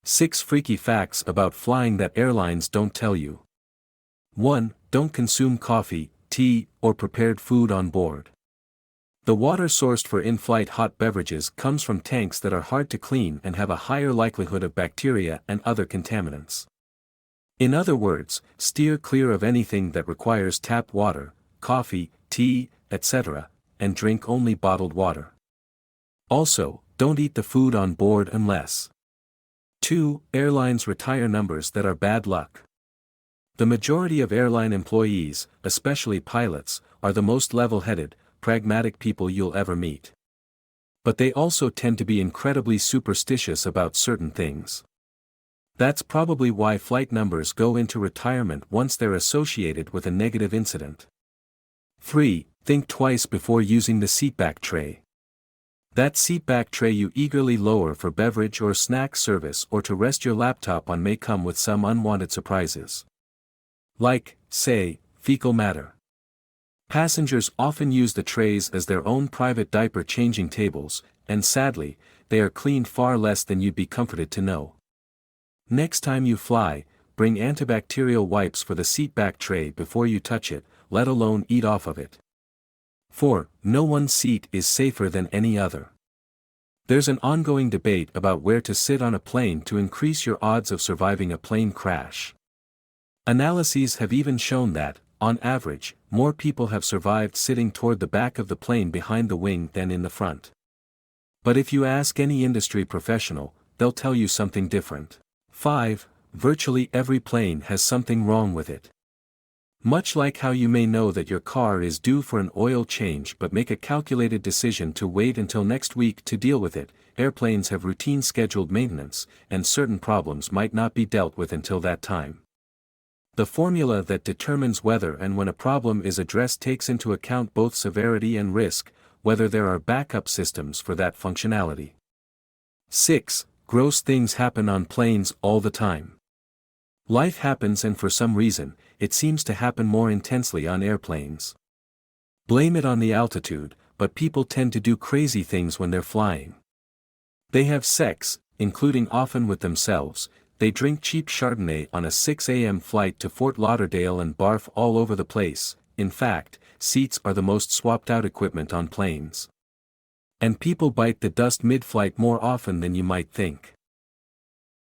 6 freaky facts about flying that airlines don't tell you. 1. Don't consume coffee, tea, or prepared food on board. The water sourced for in-flight hot beverages comes from tanks that are hard to clean and have a higher likelihood of bacteria and other contaminants. In other words, steer clear of anything that requires tap water, coffee, tea, etc., and drink only bottled water. Also, don't eat the food on board unless 2. Airlines retire numbers that are bad luck. The majority of airline employees, especially pilots, are the most level-headed, pragmatic people you'll ever meet. But they also tend to be incredibly superstitious about certain things. That's probably why flight numbers go into retirement once they're associated with a negative incident. 3. Think twice before using the seatback tray. That seatback tray you eagerly lower for beverage or snack service or to rest your laptop on may come with some unwanted surprises. Like, say, fecal matter. Passengers often use the trays as their own private diaper changing tables, and sadly, they are cleaned far less than you'd be comforted to know. Next time you fly, bring antibacterial wipes for the seatback tray before you touch it, let alone eat off of it. 4. No one seat is safer than any other. There's an ongoing debate about where to sit on a plane to increase your odds of surviving a plane crash. Analyses have even shown that, on average, more people have survived sitting toward the back of the plane behind the wing than in the front. But if you ask any industry professional, they'll tell you something different. 5. Virtually every plane has something wrong with it. Much like how you may know that your car is due for an oil change but make a calculated decision to wait until next week to deal with it, airplanes have routine scheduled maintenance, and certain problems might not be dealt with until that time. The formula that determines whether and when a problem is addressed takes into account both severity and risk, whether there are backup systems for that functionality. 6. Gross things happen on planes all the time. Life happens, and for some reason, it seems to happen more intensely on airplanes. Blame it on the altitude, but people tend to do crazy things when they're flying. They have sex, including often with themselves. They drink cheap Chardonnay on a 6 a.m. flight to Fort Lauderdale and barf all over the place. In fact, seats are the most swapped out equipment on planes. And people bite the dust mid-flight more often than you might think.